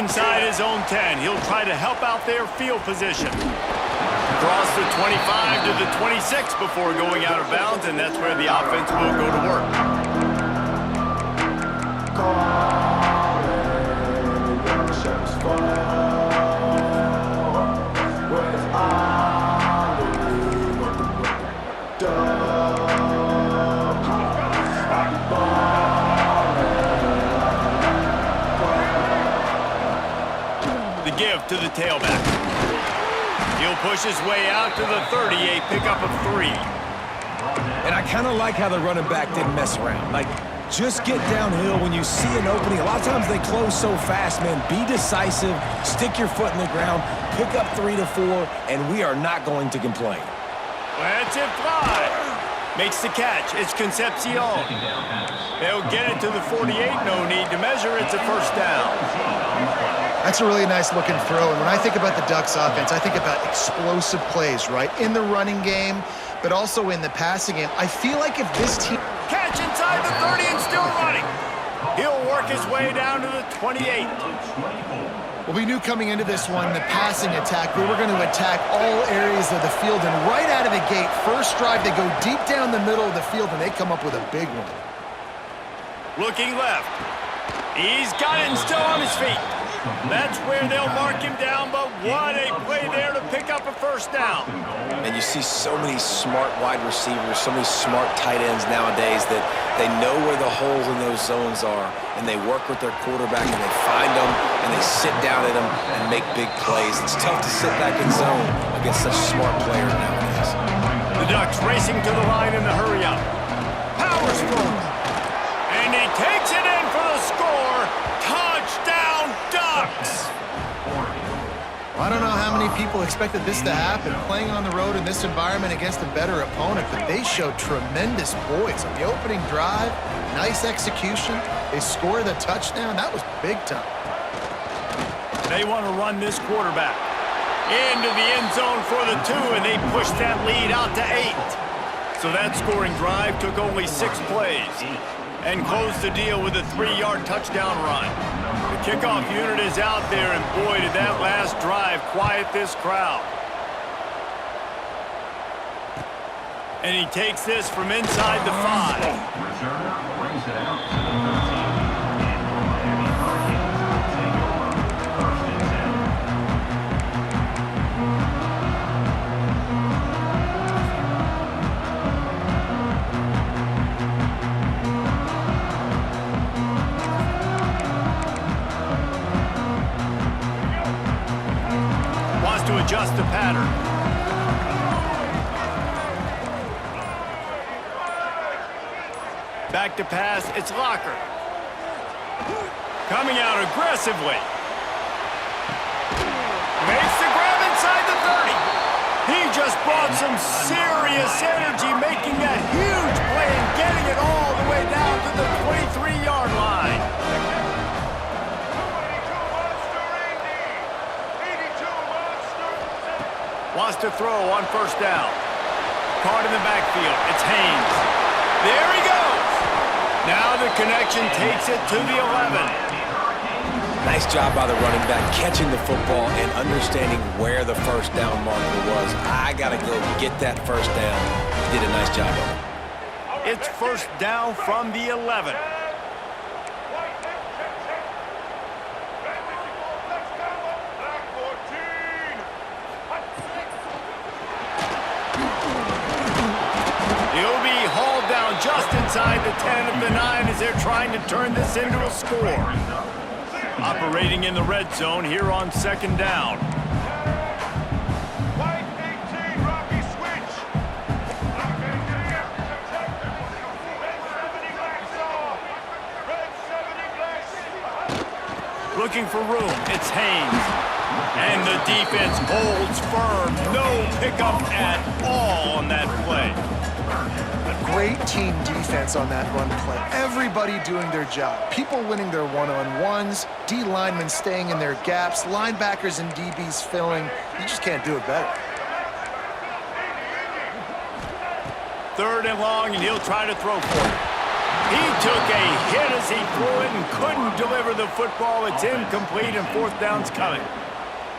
inside his own 10. He'll try to help out their field position. Across the 25 to the 26 before going out of bounds, and that's where the offense will go to work. The give to the tailback. He'll push his way out to the 38, pick up a 3. And I kind of like how the running back didn't mess around. Like, just get downhill when you see an opening. A lot of times they close so fast, man. Be decisive, stick your foot in the ground, pick up 3 to 4, and we are not going to complain. Let's it fly. Makes the catch. It's Concepcion. They'll get it to the 48. No need to measure. It's a first down. That's a really nice looking throw. And when I think about the Ducks offense, I think about explosive plays, right? In the running game, but also in the passing game. I feel like if this team... Catch inside the 30 and still running. He'll work his way down to the 28. Well, we knew coming into this one, the passing attack, we were going to attack all areas of the field. And right out of the gate, first drive, they go deep down the middle of the field, and they come up with a big one. Looking left. He's got it and still on his feet. That's where they'll mark him down, but what a play there to pick up a first down. And you see so many smart wide receivers, so many smart tight ends nowadays that they know where the holes in those zones are, and they work with their quarterback, and they find them, and they sit down at them and make big plays. It's tough to sit back in zone against such smart players nowadays. The Ducks racing to the line in the hurry-up. Powers forward. And he takes it in for the score. Touchdown, Ducks! I don't know how many people expected this to happen, playing on the road in this environment against a better opponent, but they showed tremendous poise. On the opening drive, nice execution. They scored a touchdown. That was big time. They want to run this quarterback into the end zone for the 2, and they push that lead out to 8. So that scoring drive took only 6 plays and closed the deal with a 3-yard touchdown run. The kickoff unit is out there, and boy, did that last drive quiet this crowd. And he takes this from inside the 5. To adjust the pattern. Back to pass, it's Locker. Coming out aggressively. Makes the grab inside the 30. He just brought some serious energy, making a huge play and getting it all the way down to the 23-yard line. Wants to throw on first down. Caught in the backfield. It's Haynes. There he goes. Now the connection takes it to the 11. Nice job by the running back, catching the football and understanding where the first down marker was. I got to go get that first down. He did a nice job of it. It's first down from the 11. Just inside the 10 of the 9 as they're trying to turn this into a score. Operating in the red zone here on second down. White 18, Rocky switch. Red 70 blacks on. Looking for room. It's Haynes. And the defense holds firm. No pickup at all on that play. Great team defense on that run play. Everybody doing their job. People winning their one-on-ones, D linemen staying in their gaps, linebackers and DBs filling. You just can't do it better. 3rd and long, and he'll try to throw for it. He took a hit as he threw it and couldn't deliver the football. It's incomplete and fourth down's coming.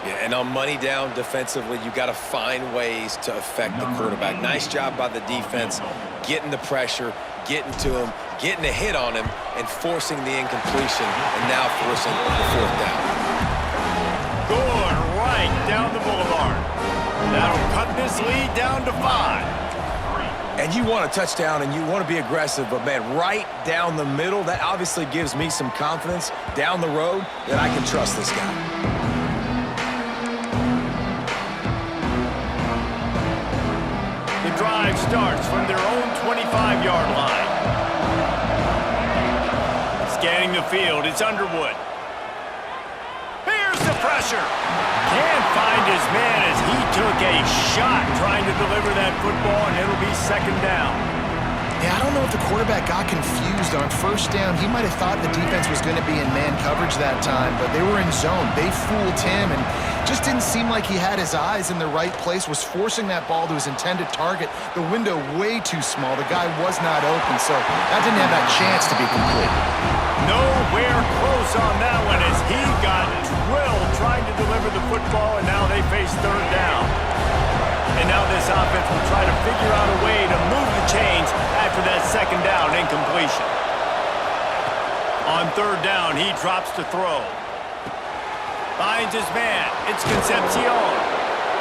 Yeah, and on money down defensively, you got to find ways to affect the quarterback. Nice job by the defense, getting the pressure, getting to him, getting a hit on him, and forcing the incompletion, and now forcing the fourth down. Good right down the boulevard. That'll cut this lead down to 5. And you want a touchdown, and you want to be aggressive, but, man, right down the middle, that obviously gives me some confidence down the road that I can trust this guy. The drive starts from their own 25-yard line. Scanning the field, it's Underwood. Here's the pressure. Can't find his man as he took a shot trying to deliver that football, and it'll be second down. Yeah, I don't know if the quarterback got confused on first down. He might have thought the defense was going to be in man coverage that time, but they were in zone. They fooled him and just didn't seem like he had his eyes in the right place, was forcing that ball to his intended target. The window way too small. The guy was not open, so that didn't have that chance to be complete. Nowhere close on that one as he got drilled trying to deliver the football, and now they face third down. And now this offense will try to figure out a way to move the chains after that second down incompletion. On third down, he drops to throw. Finds his man. It's Concepcion.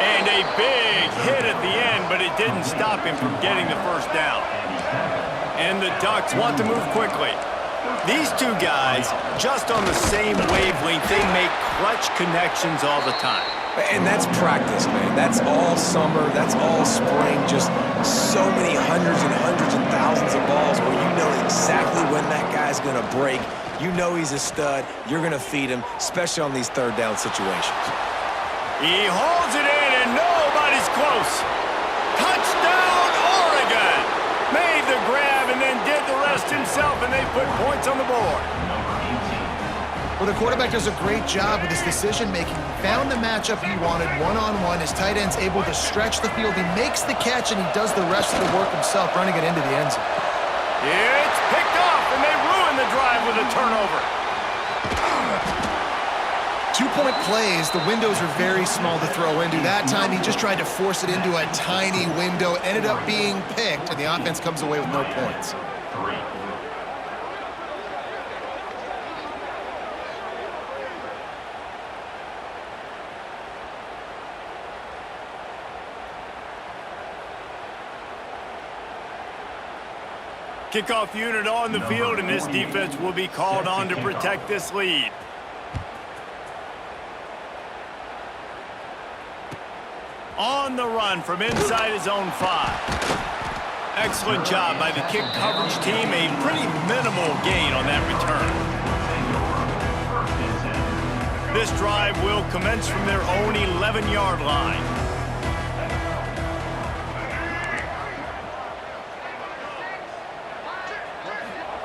And a big hit at the end, but it didn't stop him from getting the first down. And the Ducks want to move quickly. These two guys, just on the same wavelength, they make clutch connections all the time. And that's practice, man. That's all summer. That's all spring. Just so many hundreds and thousands of balls where you know exactly when that guy's going to break. You know he's a stud. You're going to feed him, especially on these third down situations. He holds it in, and nobody's close. Touchdown, Oregon! Made the grab and then did the rest himself, and they put points on the board. Well, the quarterback does a great job with his decision-making. Found the matchup he wanted, one-on-one. His tight end's able to stretch the field. He makes the catch, and he does the rest of the work himself, running it into the end zone. It's picked off, and they ruin the drive with a turnover. 2-point plays, the windows are very small to throw into. That time, he just tried to force it into a tiny window. It ended up being picked, and the offense comes away with no points. Kickoff unit on the field, and this defense will be called on to protect this lead. On the run from inside his own 5. Excellent job by the kick coverage team. A pretty minimal gain on that return. This drive will commence from their own 11-yard line.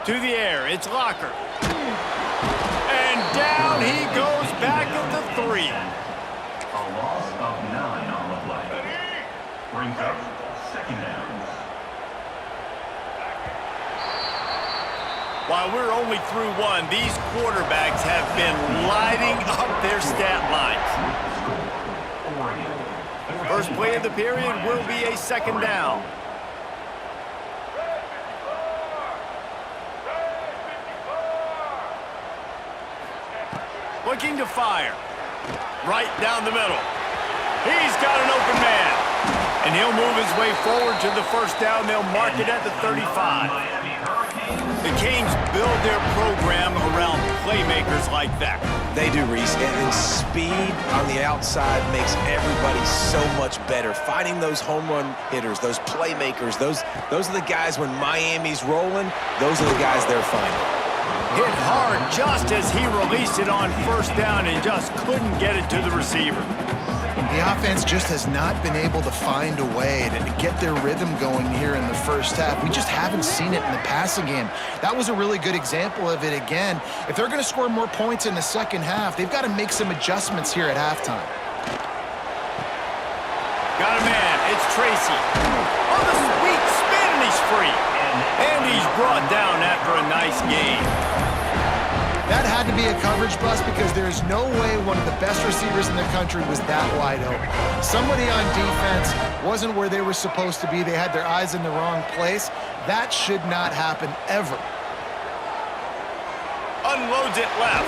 To the air, it's Locker. And down he goes back at the 3. A loss of 9 on the play. Brings up second down. While we're only through one, these quarterbacks have been lighting up their stat lines. First play of the period will be a second down. Looking to fire. Right down the middle. He's got an open man. And he'll move his way forward to the first down. They'll mark it at the 35. The Canes build their program around playmakers like that. They do, Reese. And speed on the outside makes everybody so much better. Finding those home run hitters, those playmakers, those are the guys when Miami's rolling, those are the guys they're finding. Hit hard just as he released it on first down and just couldn't get it to the receiver. The offense just has not been able to find a way to get their rhythm going here in the first half. We just haven't seen it in the passing game. That was a really good example of it again. If they're going to score more points in the second half, they've got to make some adjustments here at halftime. Got a man. It's Tracy. On the sweet spin, and he's free. And he's brought down after after a nice game. That had to be a coverage bust because there is no way one of the best receivers in the country was that wide open. Somebody on defense wasn't where they were supposed to be. They had their eyes in the wrong place. That should not happen ever. Unloads it left.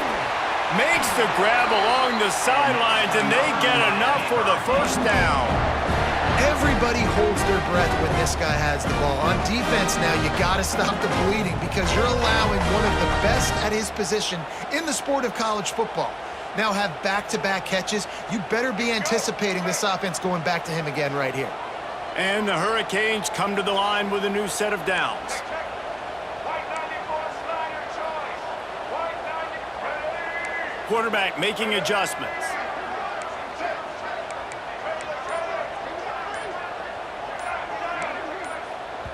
Makes the grab along the sidelines, and they get enough for the first down. Everybody holds their breath when this guy has the ball. On defense now, you got to stop the bleeding because you're allowing one of the best at his position in the sport of college football. Now have back-to-back catches. You better be anticipating this offense going back to him again right here. And the Hurricanes come to the line with a new set of downs. White 94 Snyder choice. White 90 ready. Quarterback making adjustments.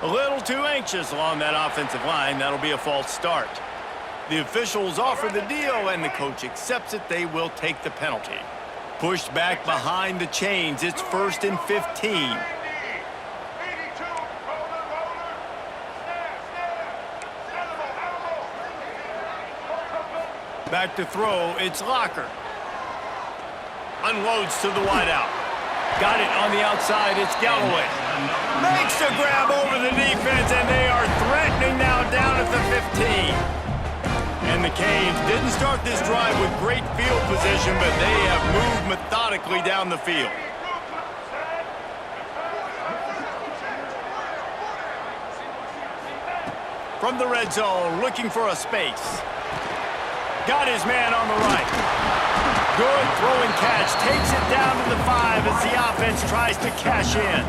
A little too anxious along that offensive line. That'll be a false start. The officials offer the deal, and the coach accepts it. They will take the penalty. Pushed back behind the chains. It's 1st and 15. 82. Roller. Snap. Elbow. Back to throw. It's Locker. Unloads to the wideout. Got it on the outside. It's Galloway. Makes the grab over the defense, and they are threatening now down at the 15. And the Canes didn't start this drive with great field position, but they have moved methodically down the field. From the red zone, looking for a space. Got his man on the right. Good throwing catch. Takes it down to the 5 as the offense tries to cash in.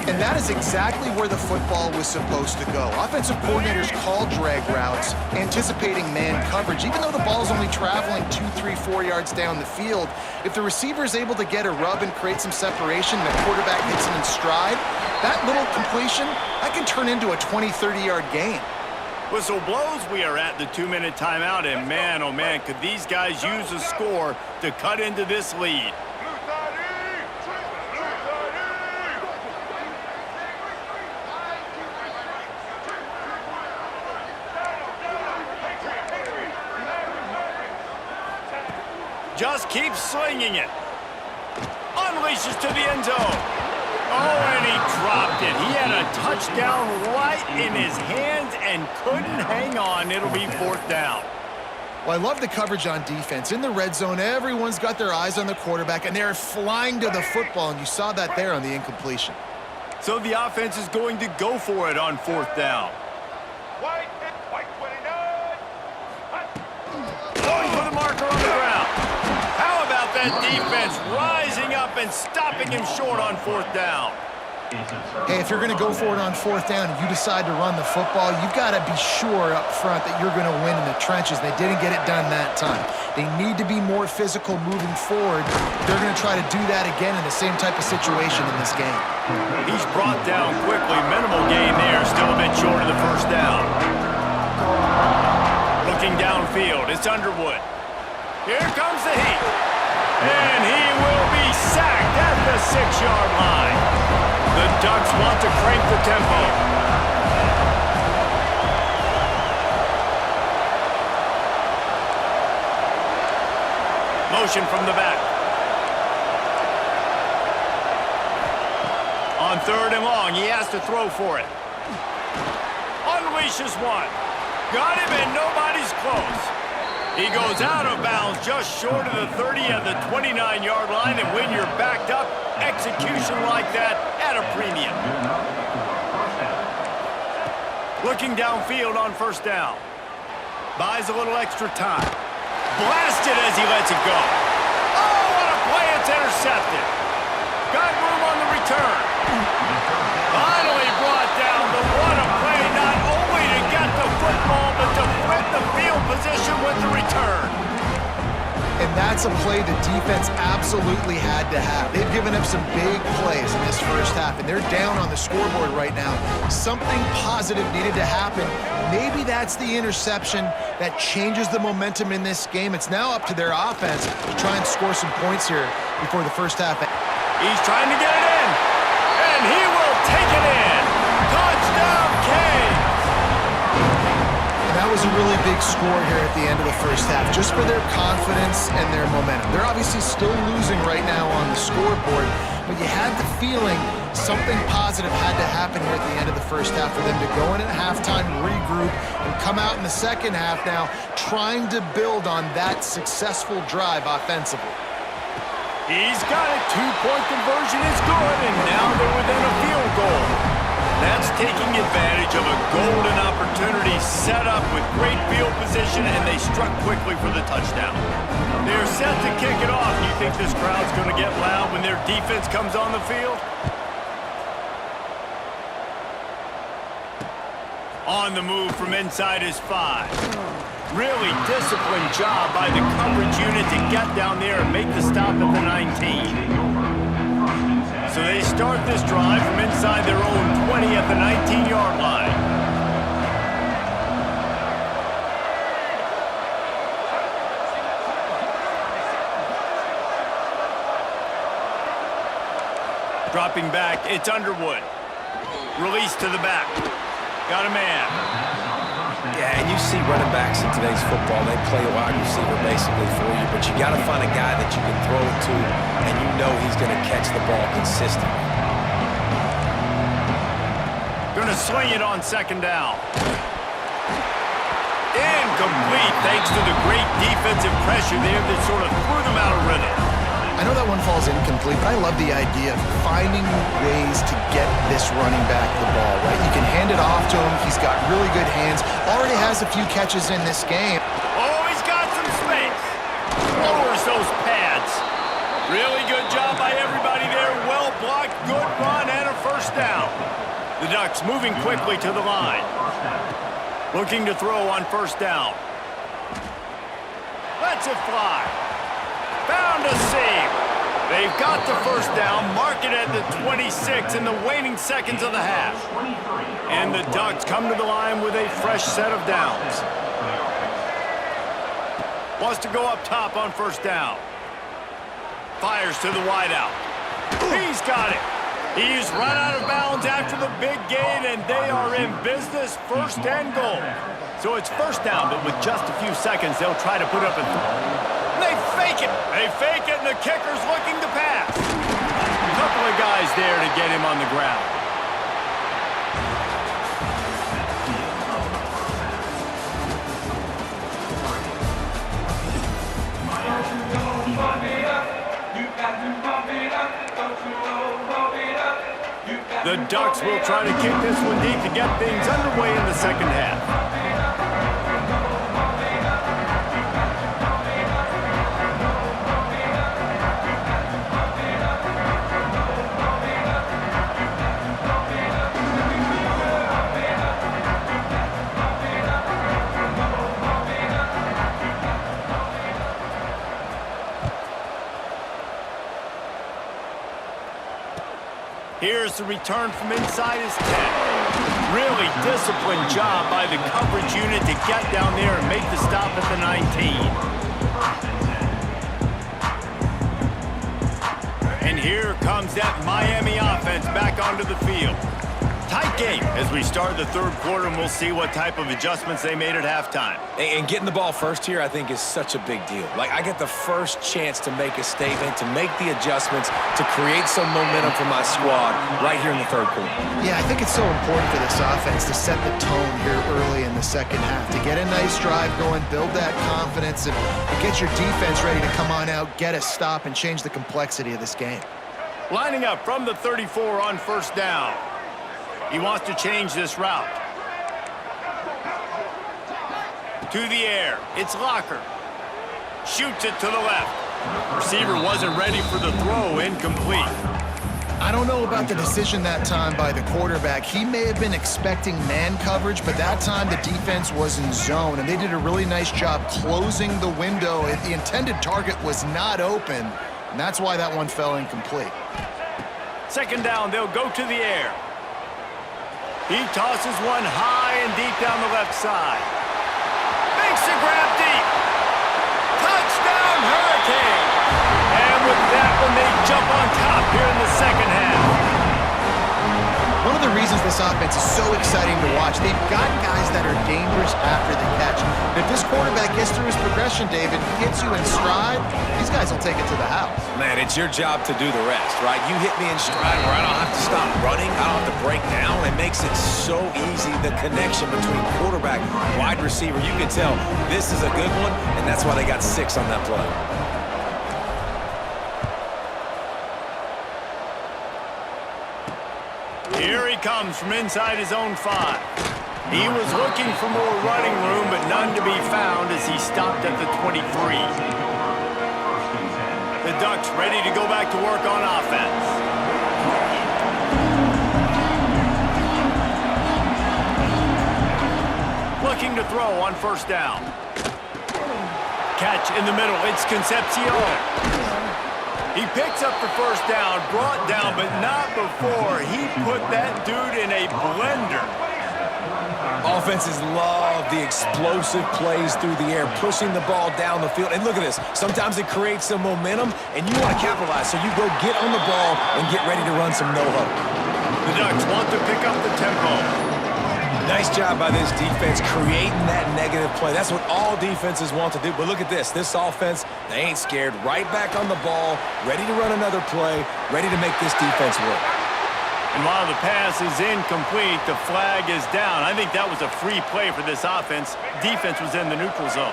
And that is exactly where the football was supposed to go. Offensive coordinators call drag routes, anticipating man coverage. Even though the ball's only traveling 2, 3, 4 yards down the field, if the receiver is able to get a rub and create some separation, the quarterback hits him in stride, that little completion, that can turn into a 20, 30-yard gain. Whistle blows. We are at the 2-minute timeout, and man, oh man, could these guys use a score to cut into this lead. Just keeps swinging it. Unleashes to the end zone. Oh, and he dropped it. He had a touchdown right in his hands and couldn't hang on. It'll be 4th down. Well, I love the coverage on defense. In the red zone, everyone's got their eyes on the quarterback, and they're flying to the football, and you saw that there on the incompletion. So the offense is going to go for it on 4th down. White 29. Going for the marker on the ground. How about that defense rising up and stopping him short on 4th down? Hey, if you're going to go for it on 4th down and you decide to run the football, you've got to be sure up front that you're going to win in the trenches. They didn't get it done that time. They need to be more physical moving forward. They're going to try to do that again in the same type of situation in this game. He's brought down quickly. Minimal gain there. Still a bit short of the 1st down. Looking downfield. It's Underwood. Here comes the heat. And he will be sacked at the 6-yard line. The Ducks want to crank the tempo. Motion from the back. On 3rd and long, he has to throw for it. Unleashes one. Got him, and nobody's close. He goes out of bounds just short of the 30 at the 29-yard line, and when you're backed up, execution like that at a premium. Looking downfield on 1st down. Buys a little extra time. Blasted as he lets it go. Oh, what a play. It's intercepted. Got room on the return. Finally brought down. But what a play, not only to get the football, but to flip the field position with the return. And that's a play the defense absolutely had to have. They've given up some big plays in this 1st half, and they're down on the scoreboard right now. Something positive needed to happen. Maybe that's the interception that changes the momentum in this game. It's now up to their offense to try and score some points here before the 1st half. He's trying to get it in, and he will take it in. Touchdown, Canes! was a really big score here at the end of the first half, just for their confidence and their momentum. They're obviously still losing right now on the scoreboard, but you had the feeling something positive had to happen here at the end of the first half for them to go in at halftime, regroup, and come out in the second half now trying to build on that successful drive offensively. He's got it. Two-point conversion is good, and now they're within a field goal. That's taking advantage of a golden opportunity set up with great field position, and they struck quickly for the touchdown. They're set to kick it off. You think this crowd's going to get loud when their defense comes on the field? On the move from inside his 5. Really disciplined job by the coverage unit to get down there and make the stop at the 19. So they start this drive from inside their own 20 at the 19-yard line. Dropping back, it's Underwood. Release to the back. Got a man. Yeah, and you see running backs in today's football, they play a wide receiver basically for you, but you got to find a guy that you can throw it to, and you know he's going to catch the ball consistently. Going to swing it on second down. Incomplete, thanks to the great defensive pressure there that sort of threw them out of rhythm. I know that one falls incomplete, but I love the idea of finding ways to get this running back the ball, right? You can hand it off to him. He's got really good hands. Already has a few catches in this game. Oh, he's got some space. Lowers those pads. Really good job by everybody there. Well blocked, good run, and a first down. The Ducks moving quickly to the line. Looking to throw on first down. Lets it fly. Found a seam. They've got the first down, mark it at the 26 in the waning seconds of the half. And the Ducks come to the line with a fresh set of downs. Wants to go up top on first down. Fires to the wideout. He's got it. He's run out of bounds after the big gain, and they are in business, first and goal. So it's first down, but with just a few seconds, they'll try to put up a... They fake it. They fake it, and the kicker's looking to pass. A couple of guys there to get him on the ground. The Ducks will try to kick this one deep to get things underway in the second half. Here's the return from inside his 10. Really disciplined job by the coverage unit to get down there and make the stop at the 19. And here comes that Miami offense back onto the field. Tight game as we start the third quarter, and we'll see what type of adjustments they made at halftime. And getting the ball first here, I think, is such a big deal. Like, I get the first chance to make a statement, to make the adjustments, to create some momentum for my squad right here in the third quarter. Yeah, I think it's so important for this offense to set the tone here early in the second half, to get a nice drive going, build that confidence, and get your defense ready to come on out, get a stop, and change the complexity of this game. Lining up from the 34 on first down. He wants to change this route. To the air. It's Locker. Shoots it to the left. Receiver wasn't ready for the throw. Incomplete. I don't know about the decision that time by the quarterback. He may have been expecting man coverage, but that time the defense was in zone, and they did a really nice job closing the window. The intended target was not open, and that's why that one fell incomplete. Second down, they'll go to the air. He tosses one high and deep down the left side. Makes the grab deep. Touchdown, Hurricane! And with that one, they jump on top here in the second half. One of of the reasons this offense is so exciting to watch. They've got guys that are dangerous after the catch. And if this quarterback gets through his progression, David, gets you in stride, these guys will take it to the house. Man, it's your job to do the rest, right? You hit me in stride where I don't have to stop running. I don't have to break down. It makes it so easy, the connection between quarterback and wide receiver. You can tell this is a good one, and that's why they got 6 on that play. Here he comes from inside his own 5. He was looking for more running room, but none to be found as he stopped at the 23. The Ducks ready to go back to work on offense. Looking to throw on first down. Catch in the middle. It's Concepcion. He picks up the first down, brought down, but not before he put that dude in a blender. Offenses love the explosive plays through the air, pushing the ball down the field. And look at this. Sometimes it creates some momentum, and you want to capitalize. So you go get on the ball and get ready to run some no-huddle. The Ducks want to pick up the tempo. Nice job by this defense creating that negative play. That's what all defenses want to do. But look at this. This offense, they ain't scared. Right back on the ball, ready to run another play, ready to make this defense work. And while the pass is incomplete, the flag is down. I think that was a free play for this offense. Defense was in the neutral zone.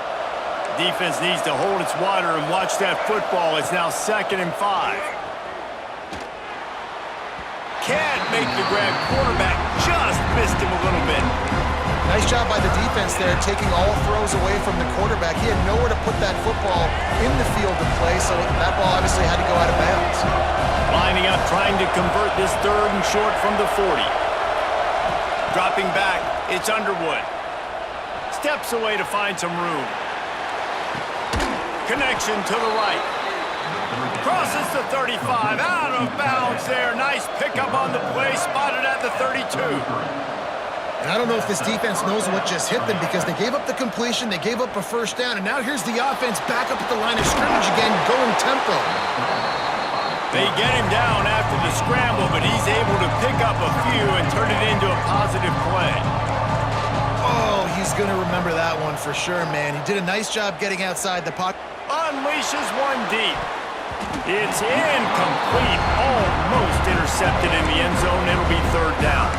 Defense needs to hold its water and watch that football. It's now 2nd and 5. Can't make the grab. Quarterback just missed him a little bit. Nice job by the defense there, taking all throws away from the quarterback. He had nowhere to put that football in the field to play, so that ball obviously had to go out of bounds. Lining up, trying to convert this 3rd and short from the 40. Dropping back, it's Underwood. Steps away to find some room. Connection to the right. Crosses the 35, out of bounds there. Nice pickup on the play, spotted at the 32. And I don't know if this defense knows what just hit them because they gave up the completion, they gave up a first down, and now here's the offense back up at the line of scrimmage again, going tempo. They get him down after the scramble, but he's able to pick up a few and turn it into a positive play. Oh, he's going to remember that one for sure, man. He did a nice job getting outside the pocket. Unleashes one deep. It's incomplete. Almost intercepted in the end zone. It'll be 3rd down.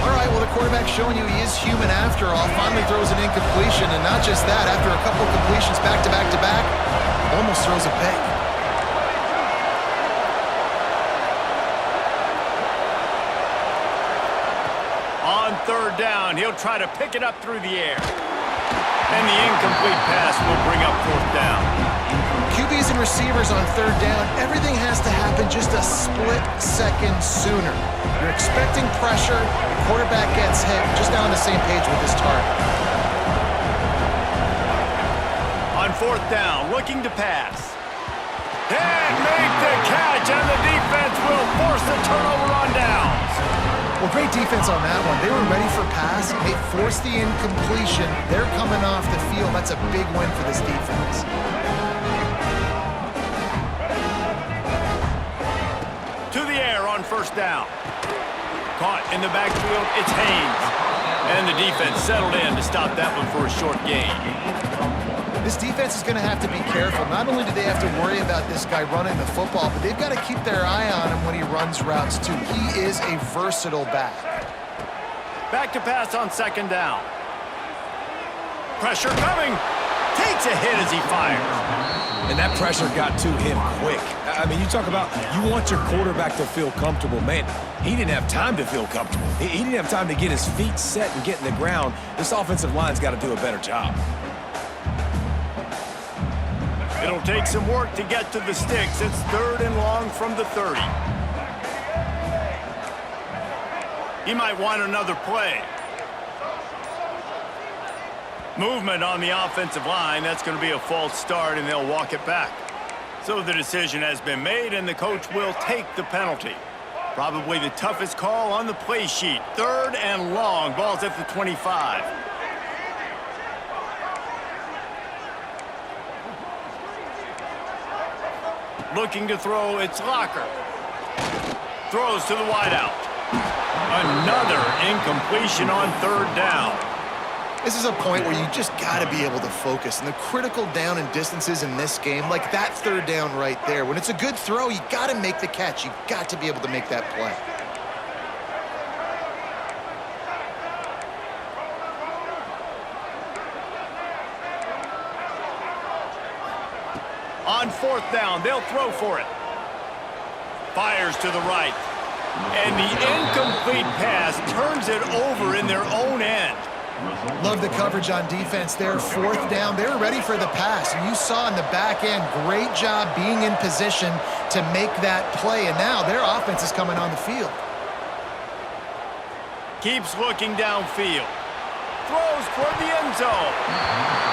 All right, well, the quarterback's showing you he is human after all. Finally throws an incompletion, and not just that, after a couple of completions back-to-back-to-back, almost throws a pick. On 3rd down, he'll try to pick it up through the air. And the incomplete pass will bring up 4th down. QBs and receivers on 3rd down, everything has to happen just a split second sooner. You're expecting pressure, the quarterback gets hit, just now on the same page with his target. On 4th down, looking to pass. And make the catch, and the defense will force the turnover on downs. Well, great defense on that one. They were ready for pass. They forced the incompletion. They're coming off the field. That's a big win for this defense. To the air on 1st down. Caught in the backfield, it's Haynes. And the defense settled in to stop that one for a short gain. This defense is going to have to be careful. Not only do they have to worry about this guy running the football, but they've got to keep their eye on him when he runs routes, too. He is a versatile back. Back to pass on 2nd down. Pressure coming. Takes a hit as he fires. And that pressure got to him quick. I mean, you talk about you want your quarterback to feel comfortable. Man, he didn't have time to feel comfortable. He didn't have time to get his feet set and get in the ground. This offensive line's got to do a better job. It'll take some work to get to the sticks. It's 3rd and long from the 30. He might want another play. Movement on the offensive line. That's going to be a false start, and they'll walk it back. So the decision has been made, and the coach will take the penalty. Probably the toughest call on the play sheet. 3rd and long. Ball's at the 25. Looking to throw, it's Locker. Throws to the wideout. Another incompletion on third down. This is a point where you just got to be able to focus. And the critical down and distances in this game, like that third down right there, when it's a good throw, you got to make the catch. You got to be able to make that play. On fourth down, they'll throw for it. Fires to the right. And the incomplete pass turns it over in their own end. Love the coverage on defense there. Fourth down, they're ready for the pass. And you saw in the back end, great job being in position to make that play. And now their offense is coming on the field. Keeps looking downfield. Throws toward the end zone.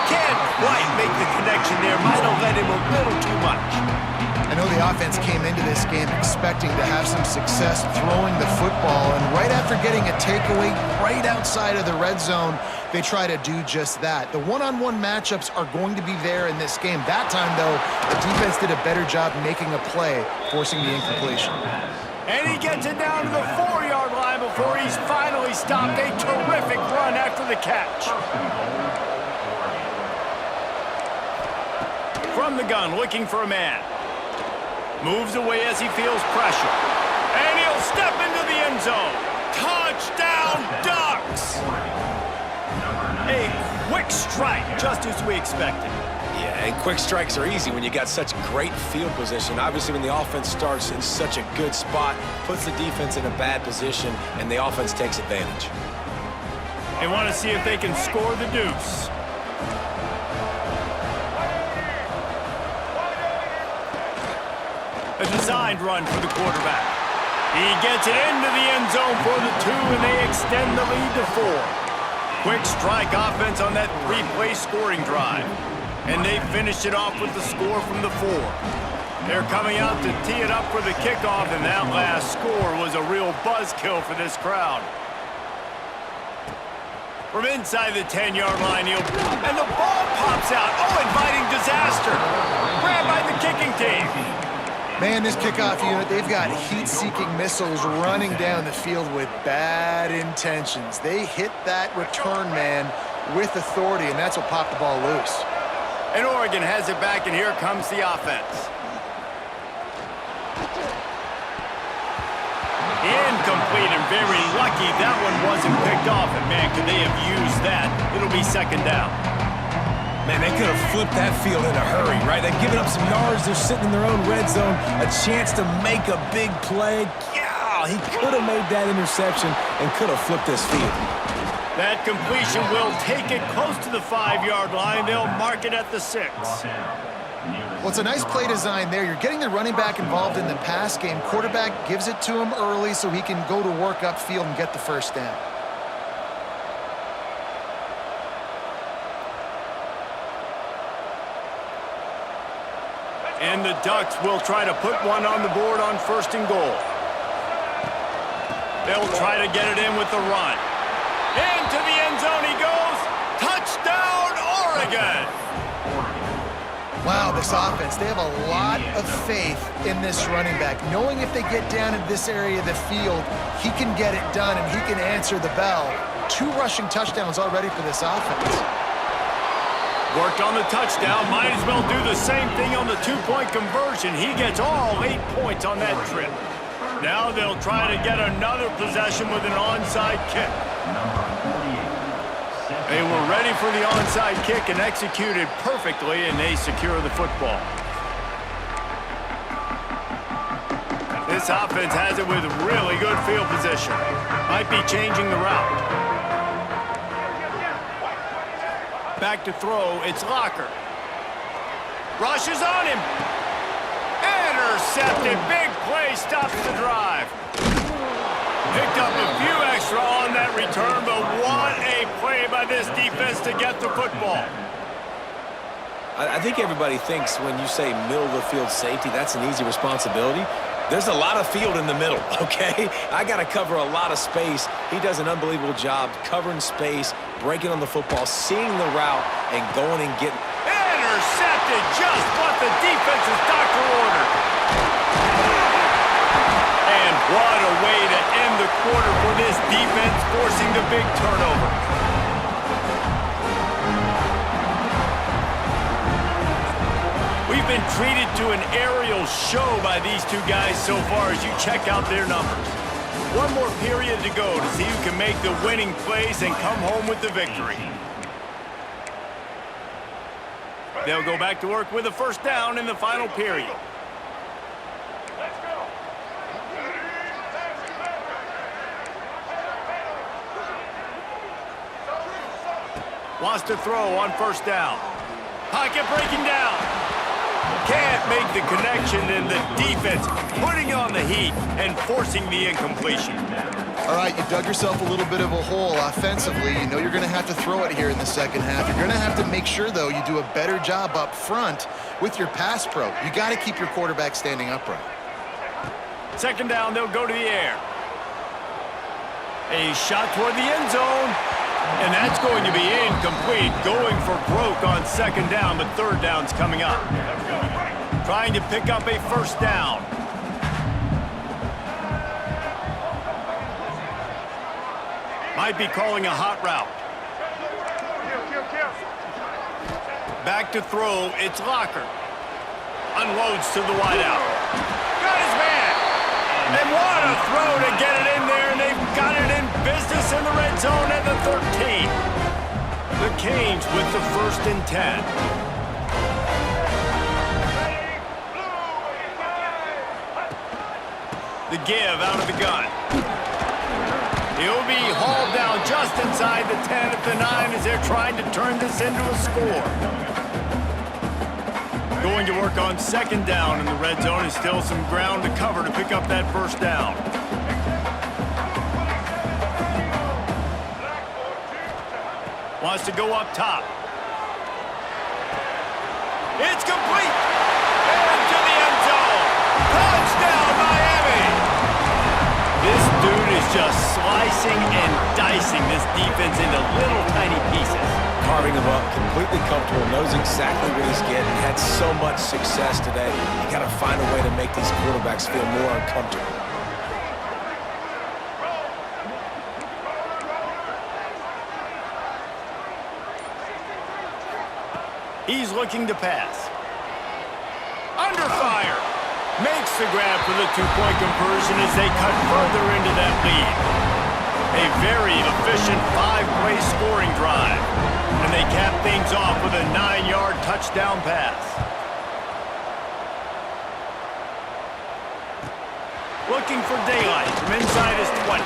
Can't quite make the connection there. Might have led him a little too much. I know the offense came into this game expecting to have some success throwing the football, and right after getting a takeaway right outside of the red zone, they try to do just that. The one-on-one matchups are going to be there in this game. That time, though, the defense did a better job making a play, forcing the incompletion. And he gets it down to the 4-yard line before he's finally stopped. A terrific run after the catch. From the gun, looking for a man. Moves away as he feels pressure. And he'll step into the end zone. Touchdown, Ducks! A quick strike, just as we expected. Yeah, and quick strikes are easy when you got such great field position. Obviously, when the offense starts in such a good spot, puts the defense in a bad position, and the offense takes advantage. They want to see if they can score the deuce. A designed run for the quarterback. He gets it into the end zone for the 2, and they extend the lead to 4. Quick strike offense on that 3-play scoring drive. And they finished it off with the score from the 4. They're coming out to tee it up for the kickoff, and that last score was a real buzzkill for this crowd. From inside the 10-yard line, and the ball pops out. Oh, inviting disaster. Grabbed by the kicking team. Man, this kickoff unit, they've got heat-seeking missiles running down the field with bad intentions. They hit that return man with authority, and that's what popped the ball loose. And Oregon has it back, and here comes the offense. Incomplete, and very lucky that one wasn't picked off. And, man, could they have used that? It'll be second down. Man, they could have flipped that field in a hurry, right? They've given up some yards. They're sitting in their own red zone. A chance to make a big play. Yeah, he could have made that interception and could have flipped this field. That completion will take it close to the 5-yard line. They'll mark it at the 6. Well, it's a nice play design there. You're getting the running back involved in the pass game. Quarterback gives it to him early so he can go to work upfield and get the first down. And the Ducks will try to put one on the board on 1st and goal. They'll try to get it in with the run. Into the end zone he goes. Touchdown, Oregon! Wow, this offense, they have a lot of faith in this running back, knowing if they get down in this area of the field, he can get it done and he can answer the bell. 2 rushing touchdowns already for this offense. Worked on the touchdown, might as well do the same thing on the 2-point conversion. He gets all 8 points on that trip. Now they'll try to get another possession with an onside kick. They were ready for the onside kick and executed perfectly, and they secure the football. This offense has it with really good field position. Might be changing the route. Back to throw, it's Locker. Rushes on him. Intercepted, big play, stops the drive. Picked up a few extra on that return, but what a play by this defense to get the football. I think everybody thinks when you say middle of the field safety, that's an easy responsibility. There's a lot of field in the middle, okay? I got to cover a lot of space. He does an unbelievable job covering space, breaking on the football, seeing the route, and going and getting... Intercepted, just what the defense's doctor ordered. And What a way to end the quarter for this defense, forcing the big turnover. We've been treated to an aerial show by these two guys so far as you check out their numbers. One more period to go to see who can make the winning plays and come home with the victory. They'll go back to work with a first down in the final period. Let's go. Wants to throw on first down. Pocket breaking down. Can't make the connection, and the defense putting on the heat and forcing the incompletion. All right, you dug yourself a little bit of a hole offensively. You know you're going to have to throw it here in the second half. You're going to have to make sure, though, you do a better job up front with your pass pro. You got to keep your quarterback standing upright. Second down, they'll go to the air. A shot toward the end zone, and that's going to be incomplete. Going for broke on second down, but third down's coming up. Trying to pick up a first down. Might be calling a hot route. Back to throw, it's Locker. Unloads to the wideout. Got his man! And what a throw to get it in there, and they've got it in business in the red zone at the 13. The Canes with the 1st and 10. The give out of the gun. He'll be hauled down just inside the 10 at the 9 as they're trying to turn this into a score. Going to work on second down in the red zone. Is still some ground to cover to pick up that first down. Wants to go up top. It's complete. And to the end zone. Touchdown, Miami. This dude is just slicing and dicing this defense into little tiny pieces. Carving them up, completely comfortable, knows exactly what he's getting, had so much success today. You got to find a way to make these quarterbacks feel more uncomfortable. He's looking to pass. Under fire. Makes the grab for the two-point conversion as they cut further into that lead. A very efficient 5-play scoring drive. And they cap things off with a 9-yard touchdown pass. Looking for daylight from inside his 20.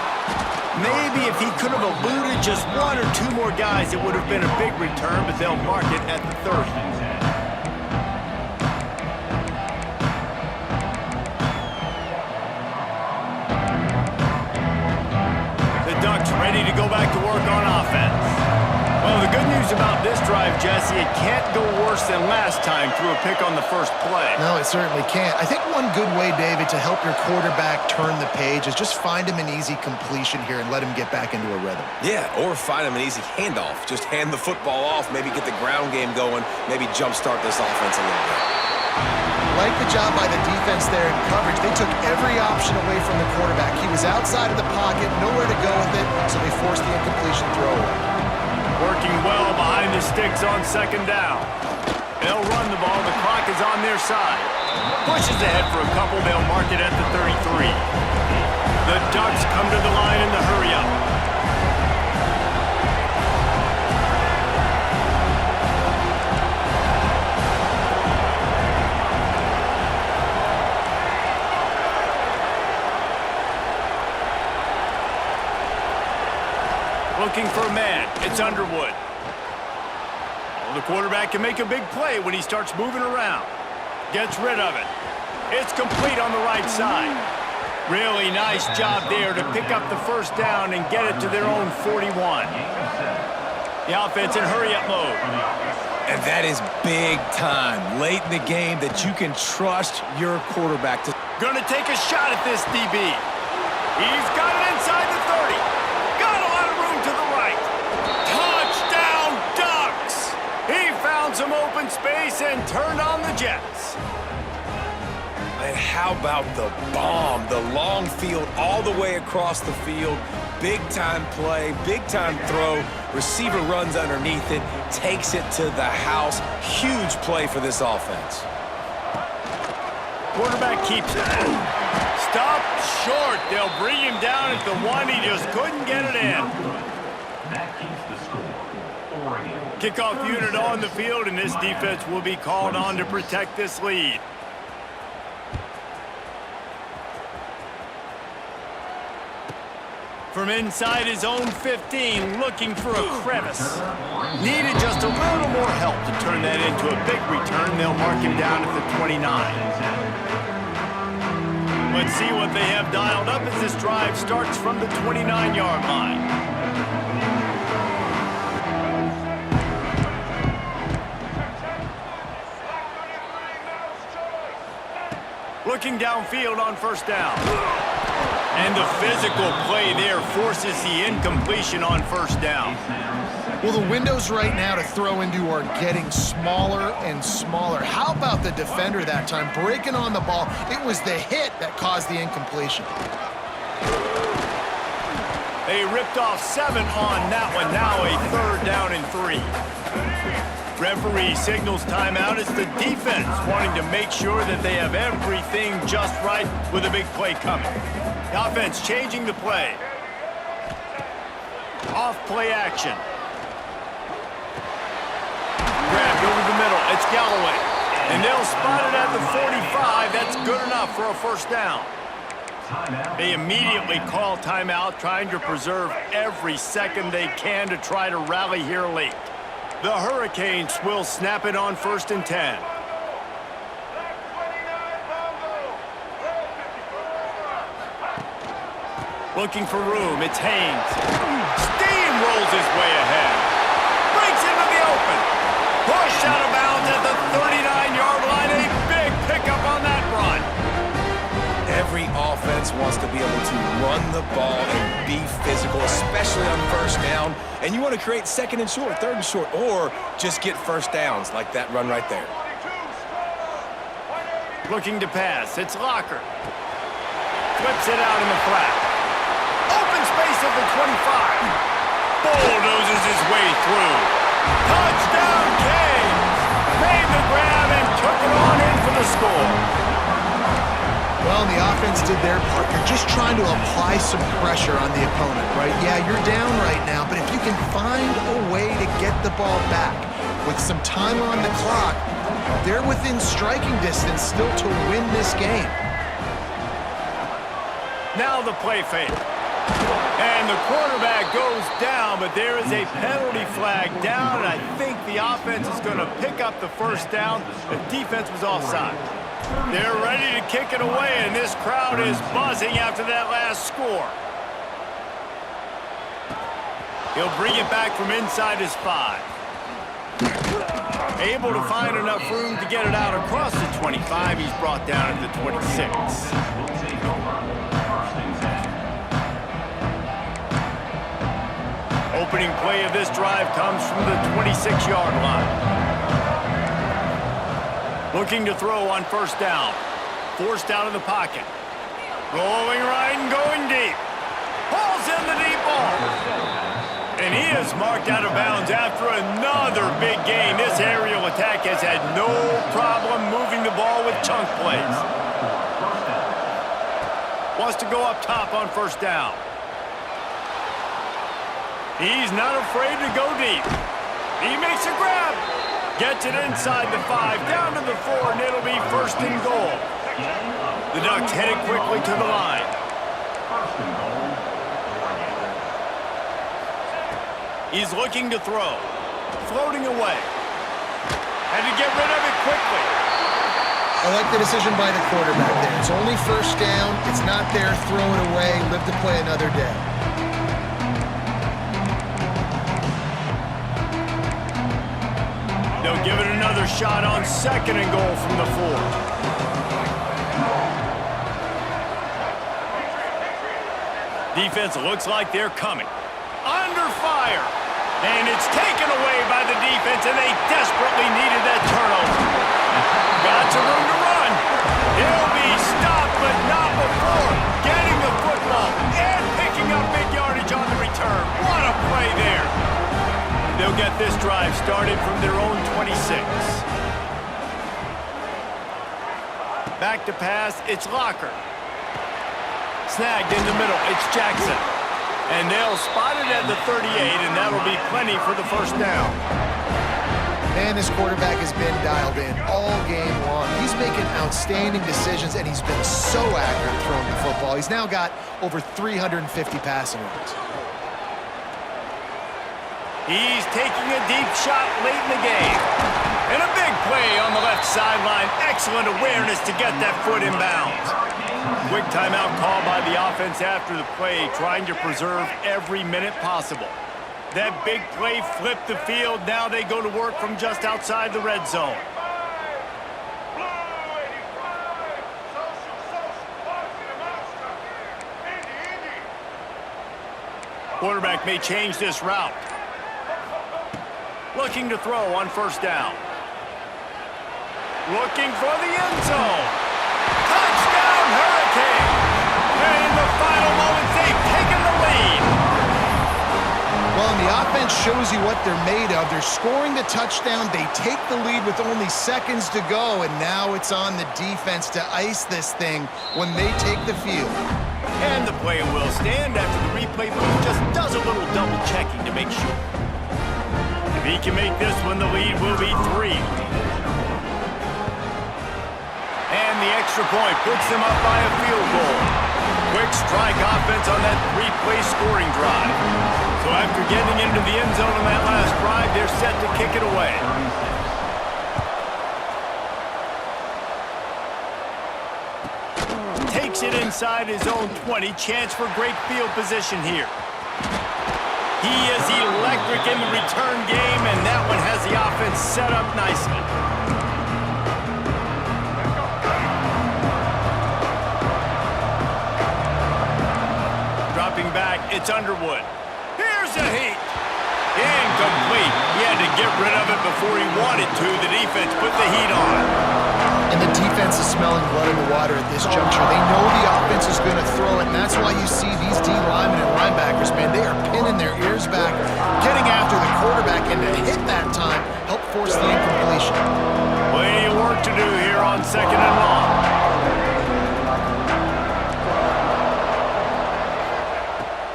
Maybe if he could have eluded just one or two more guys, it would have been a big return, but they'll mark it at the 30. The Ducks ready to go back to work on offense. Well, the good news about this drive, Jesse, it can't go worse than last time through a pick on the first play. No, it certainly can't. I think one good way, David, to help your quarterback turn the page is just find him an easy completion here and let him get back into a rhythm. Yeah, or find him an easy handoff. Just hand the football off, maybe get the ground game going, maybe jumpstart this offense a little bit. Like the job by the defense there in coverage. They took every option away from the quarterback. He was outside of the pocket, nowhere to go with it, so they forced the incompletion throw. Working well behind the sticks on second down. They'll run the ball. The clock is on their side. Pushes ahead for a couple. They'll mark it at the 33. The Ducks come to the line in the hurry-up. Looking for a man. It's Underwood. Well, the quarterback can make a big play when he starts moving around. Gets rid of it. It's complete on the right side. Really nice job there to pick up the first down and get it to their own 41. The offense in hurry-up mode. And that is big time, late in the game, that you can trust your quarterback to... Gonna take a shot at this DB. He's got it inside the 30. Got a lot of room to the right. Touchdown, Ducks! He found some open space and turned on the Jets. I And how about the bomb? The long field all the way across the field. Big-time play, big-time throw. Receiver runs underneath it, takes it to the house. Huge play for this offense. Quarterback keeps it. Stopped short. They'll bring him down at the one. He just couldn't get it in. That keeps the score. Oregon. Kickoff unit on the field, and this defense will be called on to protect this lead. From inside his own 15, looking for a crevice. Needed just a little more help to turn that into a big return. They'll mark him down at the 29. Let's see what they have dialed up as this drive starts from the 29-yard line. Looking downfield on first down. And the physical play there forces the incompletion on first down. Well, the windows right now to throw into are getting smaller and smaller. How about the defender that time breaking on the ball? It was the hit that caused the incompletion. They ripped off 7 on that one. Now a 3rd down and 3. Referee signals timeout. It's the defense wanting to make sure that they have everything just right with a big play coming. The offense changing the play. Off play action. Grabbed over the middle. It's Galloway. And they'll spot it at the 45. That's good enough for a first down. They immediately call timeout, trying to preserve every second they can to try to rally here late. The Hurricanes will snap it on 1st and 10. Looking for room, it's Haynes. Steamrolls his way ahead. Breaks into the open. Pushed out of bounds at the 39-yard line. A big pickup on that run. Every offense wants to be able to run the ball and be physical, especially on first down. And you want to create 2nd and short, 3rd and short, or just get first downs like that run right there. Looking to pass, it's Locker. Flips it out in the flat. Open space at the 25. Bulldozes his way through. Touchdown, Canes! Made the grab and took it on in for the score. Well, the offense did their part. They're just trying to apply some pressure on the opponent, right? Yeah, you're down right now, but if you can find a way to get the ball back with some time on the clock, they're within striking distance still to win this game. Now the play fake. And the quarterback goes down, but there is a penalty flag down, and I think the offense is going to pick up the first down. The defense was offside. They're ready to kick it away, and this crowd is buzzing after that last score. He'll bring it back from inside his 5. Able to find enough room to get it out across the 25. He's brought down at the 26. Opening play of this drive comes from the 26-yard line. Looking to throw on first down. Forced out of the pocket. Rolling right and going deep. Pulls in the deep ball. And he is marked out of bounds after another big gain. This aerial attack has had no problem moving the ball with chunk plays. Wants to go up top on first down. He's not afraid to go deep. He makes a grab. Gets it inside the 5, down to the 4, and it'll be 1st and goal. The Ducks headed quickly to the line. He's looking to throw. Floating away. Had to get rid of it quickly. I like the decision by the quarterback there. It's only first down. It's not there. Throw it away. Live to play another day. They'll give it another shot on 2nd and goal from the 4. Defense looks like they're coming. Under fire. And it's taken away by the defense, and they desperately needed that turnover. Got some room to run. He'll be stopped, but not before getting the football and picking up big yardage on the return. What a play there. They'll get this drive started from their own 26. Back to pass, it's Locker. Snagged in the middle, it's Jackson. And they'll spot it at the 38, and that'll be plenty for the first down. Man, this quarterback has been dialed in all game long. He's making outstanding decisions, and he's been so accurate throwing the football. He's now got over 350 passing yards. He's taking a deep shot late in the game. And a big play on the left sideline. Excellent awareness to get that foot in bounds. Quick timeout call by the offense after the play, trying to preserve every minute possible. That big play flipped the field. Now they go to work from just outside the red zone. Quarterback may change this route. Looking to throw on first down. Looking for the end zone. Touchdown, Hurricane! And in the final moments, they've taken the lead. Well, and the offense shows you what they're made of. They're scoring the touchdown. They take the lead with only seconds to go, and now it's on the defense to ice this thing when they take the field. And the play will stand after the replay booth just does a little double checking to make sure. If he can make this one, the lead will be 3. And the extra point puts them up by a field goal. Quick strike offense on that 3-play scoring drive. So after getting into the end zone on that last drive, they're set to kick it away. Takes it inside his own 20. Chance for great field position here. He is electric in the return game, and that one has the offense set up nicely. Dropping back, it's Underwood. Here's a heat. Incomplete. He had to get rid of it before he wanted to. The defense put the heat on. And the defense is smelling blood in the water at this juncture. They know the offense is going to throw it, and that's why you see these D linemen and linebackers, man, they are pinning their ears back, getting after the quarterback, and to hit that time, help force the incompletion. Plenty of work to do here on second and long.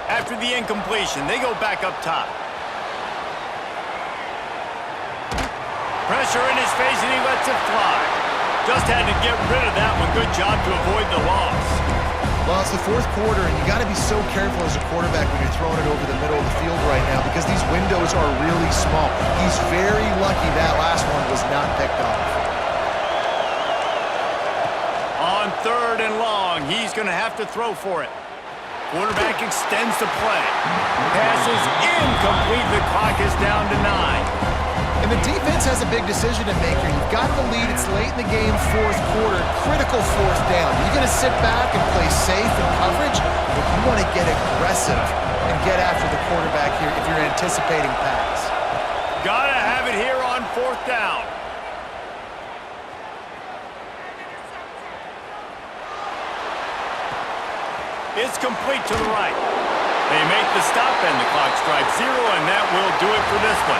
After the incompletion, they go back up top. Pressure in his face, and he lets it fly. Just had to get rid of that one. Good job to avoid the loss. Well, it's the fourth quarter, and you got to be so careful as a quarterback when you're throwing it over the middle of the field right now because these windows are really small. He's very lucky that last one was not picked off. On third and long, he's going to have to throw for it. Quarterback extends the play. Passes incomplete. The clock is down to 9. And the defense has a big decision to make here. You've got the lead. It's late in the game, fourth quarter, critical fourth down. You're going to sit back and play safe in coverage, but you want to get aggressive and get after the quarterback here if you're anticipating pass. Gotta have it here on fourth down. It's complete to the right. They make the stop, and the clock strikes 0, and that will do it for this one.